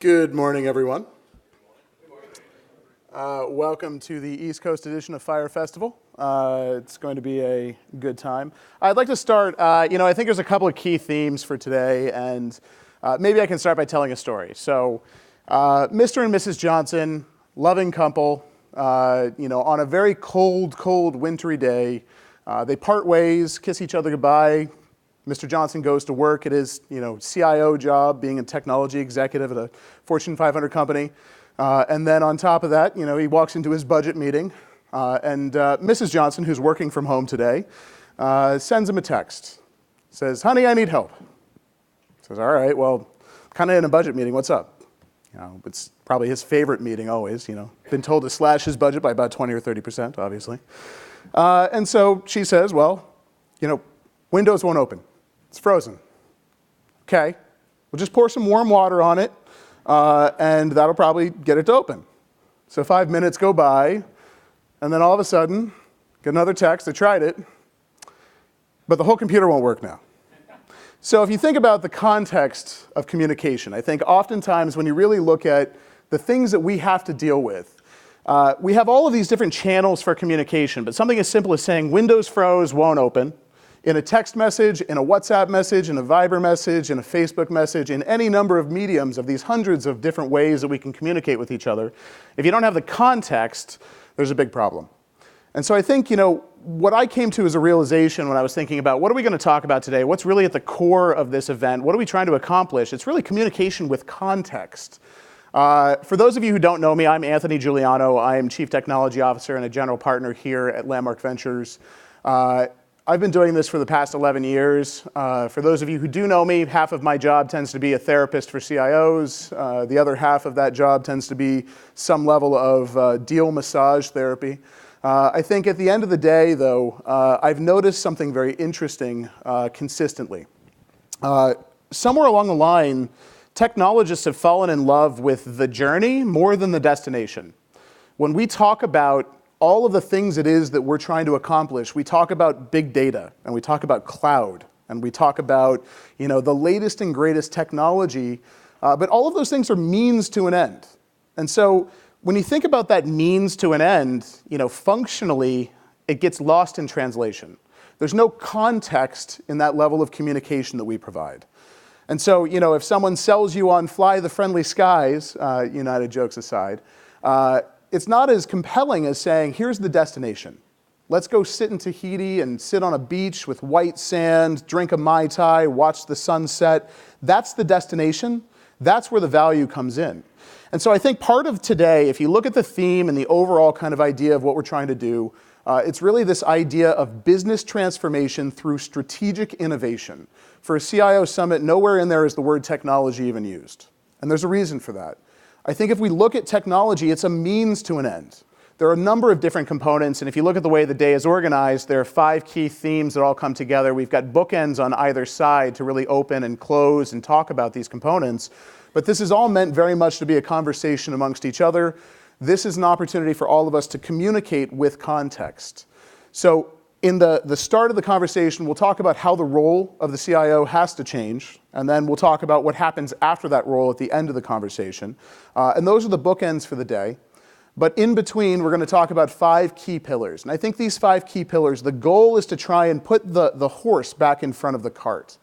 Good morning, everyone. Welcome to the East Coast edition of Fire Festival. It's going to be a good time. I'd like to start, I think there's a couple of key themes for today, and maybe I can start by telling a story. So, Mr. and Mrs. Johnson, loving couple, on a very cold, wintry day, they part ways, kiss each other goodbye. Mr. Johnson goes to work at his, CIO job, being a technology executive at a Fortune 500 company. And then on top of that, he walks into his budget meeting. And Mrs. Johnson, who's working from home today, sends him a text. Says, "Honey, I need help." Says, "All right, well, kind of in a budget meeting. What's up?" It's probably his favorite meeting always, Been told to slash his budget by about 20 or 30%, obviously. And so she says, "Well, Windows won't open. It's frozen." "Okay, we'll just pour some warm water on it, and that'll probably get it to open." So 5 minutes go by, and then all of a sudden, get another text. "I tried it, but the whole computer won't work now." So if you think about the context of communication, I think oftentimes when you really look at the things that we have to deal with, we have all of these different channels for communication, but something as simple as saying Windows froze, won't open, in a text message, in a WhatsApp message, in a Viber message, in a Facebook message, in any number of mediums of these hundreds of different ways that we can communicate with each other, if you don't have the context, there's a big problem. And so I think, what I came to as a realization when I was thinking about what are we going to talk about today, what's really at the core of this event, what are we trying to accomplish, it's really communication with context. For those of you who don't know me, I'm Anthony Juliano. I am Chief Technology Officer and a General Partner here at Landmark Ventures. I've been doing this for the past 11 years. For those of you who do know me, half of my job tends to be a therapist for CIOs. The other half of that job tends to be some level of deal massage therapy. I think at the end of the day, though, I've noticed something very interesting consistently. Somewhere along the line, technologists have fallen in love with the journey more than the destination. When we talk about all of the things it is that we're trying to accomplish, we talk about big data, and we talk about cloud, and we talk about, the latest and greatest technology, but all of those things are means to an end. And so when you think about that means to an end, functionally, it gets lost in translation. There's no context in that level of communication that we provide. And so, if someone sells you on fly the friendly skies, United jokes aside, it's not as compelling as saying, here's the destination. Let's go sit in Tahiti and sit on a beach with white sand, drink a Mai Tai, watch the sunset. That's the destination. That's where the value comes in. And so I think part of today, if you look at the theme and the overall kind of idea of what we're trying to do, it's really this idea of business transformation through strategic innovation. For a CIO summit, nowhere in there is the word technology even used. And there's a reason for that. I think if we look at technology, it's a means to an end. There are a number of different components, and if you look at the way the day is organized, there are 5 key themes that all come together. We've got bookends on either side to really open and close and talk about these components. But this is all meant very much to be a conversation amongst each other. This is an opportunity for all of us to communicate with context. So in the start of the conversation, we'll talk about how the role of the CIO has to change, and then we'll talk about what happens after that role at the end of the conversation. And those are the bookends for the day. But in between, we're going to talk about 5 key pillars. And I think these 5 key pillars, the goal is to try and put the horse back in front of the cart.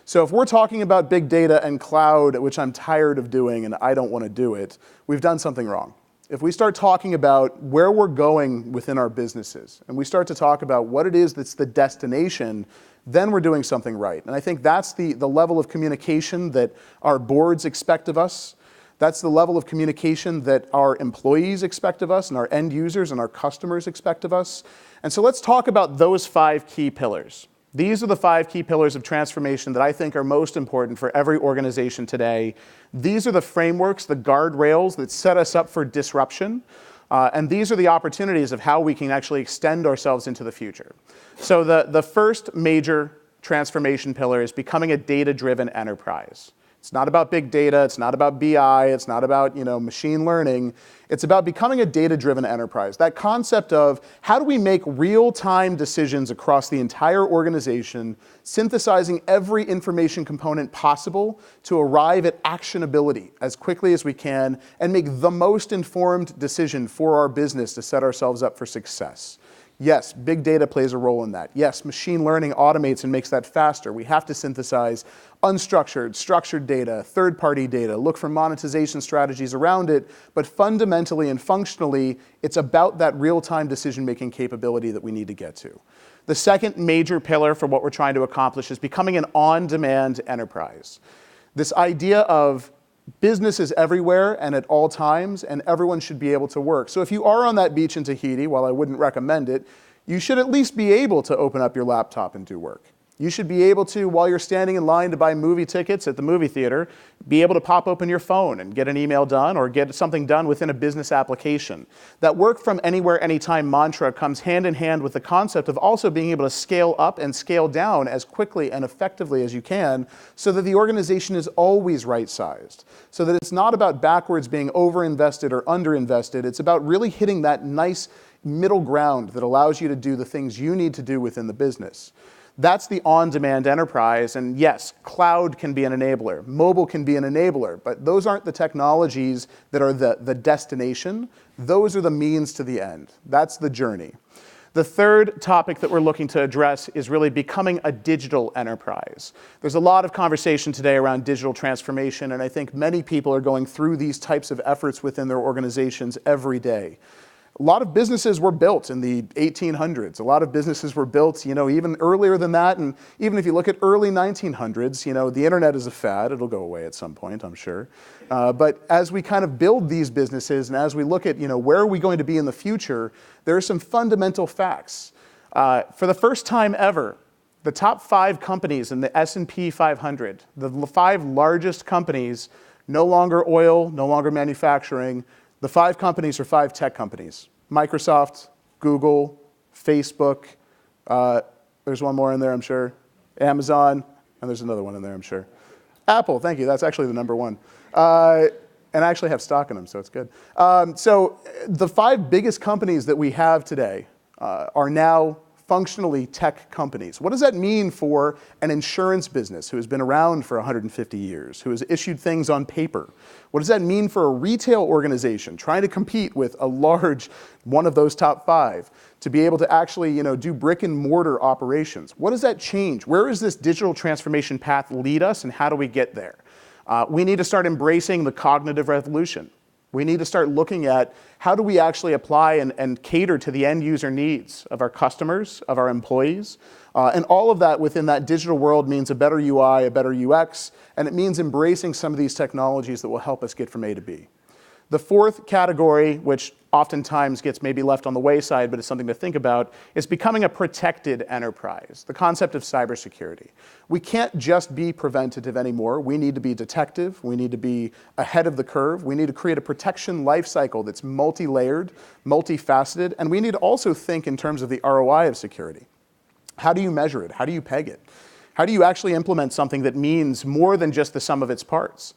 So if we're talking about big data and cloud, which I'm tired of doing and I don't want to do it, we've done something wrong. If we start talking about where we're going within our businesses, and we start to talk about what it is that's the destination, then we're doing something right. And I think that's the level of communication that our boards expect of us. That's the level of communication that our employees expect of us, and our end users and our customers expect of us. And so let's talk about those 5 key pillars. These are the 5 key pillars of transformation that I think are most important for every organization today. These are the frameworks, the guardrails that set us up for disruption. And these are the opportunities of how we can actually extend ourselves into the future. So the first major transformation pillar is becoming a data-driven enterprise. It's not about big data, it's not about BI, it's not about machine learning. It's about becoming a data-driven enterprise. That concept of how do we make real-time decisions across the entire organization, synthesizing every information component possible to arrive at actionability as quickly as we can and make the most informed decision for our business to set ourselves up for success. Yes, big data plays a role in that. Yes, machine learning automates and makes that faster. We have to synthesize unstructured, structured data, third-party data, look for monetization strategies around it, but fundamentally and functionally, it's about that real-time decision-making capability that we need to get to. The second major pillar for what we're trying to accomplish is becoming an on-demand enterprise. This idea of business is everywhere and at all times, and everyone should be able to work. So if you are on that beach in Tahiti, while I wouldn't recommend it, you should at least be able to open up your laptop and do work. You should be able to, while you're standing in line to buy movie tickets at the movie theater, be able to pop open your phone and get an email done or get something done within a business application. That work from anywhere, anytime mantra comes hand in hand with the concept of also being able to scale up and scale down as quickly and effectively as you can so that the organization is always right-sized. So that it's not about backwards being over-invested or under-invested. It's about really hitting that nice middle ground that allows you to do the things you need to do within the business. That's the on-demand enterprise, and yes, cloud can be an enabler, mobile can be an enabler, but those aren't the technologies that are the destination. Those are the means to the end. That's the journey. The third topic that we're looking to address is really becoming a digital enterprise. There's a lot of conversation today around digital transformation, and I think many people are going through these types of efforts within their organizations every day. A lot of businesses were built in the 1800s. A lot of businesses were built, even earlier than that. And even if you look at early 1900s, the internet is a fad. It'll go away at some point, I'm sure. But as we kind of build these businesses and as we look at, where are we going to be in the future, there are some fundamental facts. For the first time ever, the top 5 companies in the S&P 500, the 5 largest companies, no longer oil, no longer manufacturing. The 5 companies are 5 tech companies. Microsoft, Google, Facebook, there's one more in there, I'm sure. Amazon, and there's another one in there, I'm sure. Apple, thank you, that's actually the number 1. And I actually have stock in them, so it's good. So the 5 biggest companies that we have today are now functionally tech companies. What does that mean for an insurance business who has been around for 150 years, who has issued things on paper? What does that mean for a retail organization trying to compete with a large one of those top 5 to be able to actually do brick and mortar operations? What does that change? Where does this digital transformation path lead us, and how do we get there? We need to start embracing the cognitive revolution. We need to start looking at how do we actually apply and cater to the end user needs of our customers, of our employees, and all of that within that digital world means a better UI, a better UX, and it means embracing some of these technologies that will help us get from A to B. The fourth category, which oftentimes gets maybe left on the wayside, but is something to think about, is becoming a protected enterprise, the concept of cybersecurity. We can't just be preventative anymore. We need to be detective. We need to be ahead of the curve. We need to create a protection life cycle that's multi-layered, multifaceted, and we need to also think in terms of the ROI of security. How do you measure it? How do you peg it? How do you actually implement something that means more than just the sum of its parts?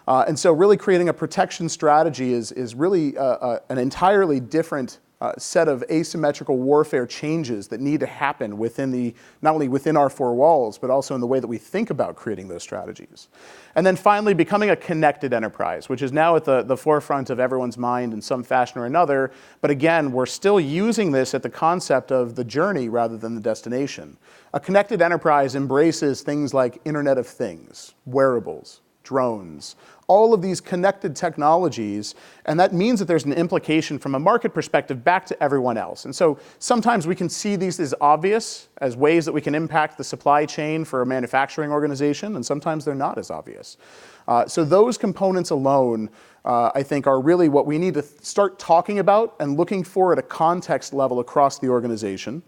And so really creating a protection strategy is really an entirely different set of asymmetrical warfare changes that need to happen within not only within our 4 walls, but also in the way that we think about creating those strategies. And then finally, becoming a connected enterprise, which is now at the forefront of everyone's mind in some fashion or another. But again, we're still using this at the concept of the journey rather than the destination. A connected enterprise embraces things like Internet of Things, wearables, drones, all of these connected technologies, and that means that there's an implication from a market perspective back to everyone else. And so sometimes we can see these as obvious, as ways that we can impact the supply chain for a manufacturing organization, and sometimes they're not as obvious. So those components alone, I think, are really what we need to start talking about and looking for at a context level across the organization.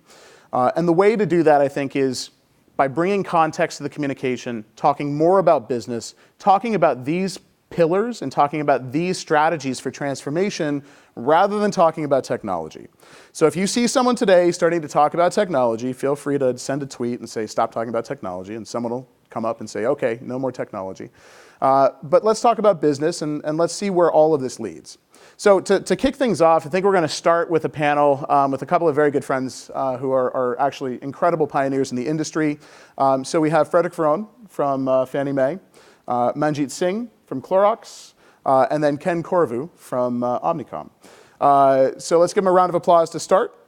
And the way to do that, I think, is by bringing context to the communication, talking more about business, talking about these pillars and talking about these strategies for transformation rather than talking about technology. So if you see someone today starting to talk about technology, feel free to send a tweet and say, stop talking about technology, and someone will come up and say, okay, no more technology. But let's talk about business, and let's see where all of this leads. So to kick things off, I think we're going to start with a panel with a couple of very good friends who are actually incredible pioneers in the industry. So we have Frederick Ferron from Fannie Mae, Manjit Singh from Clorox, and then Ken Corvu from Omnicom. So let's give him a round of applause to start.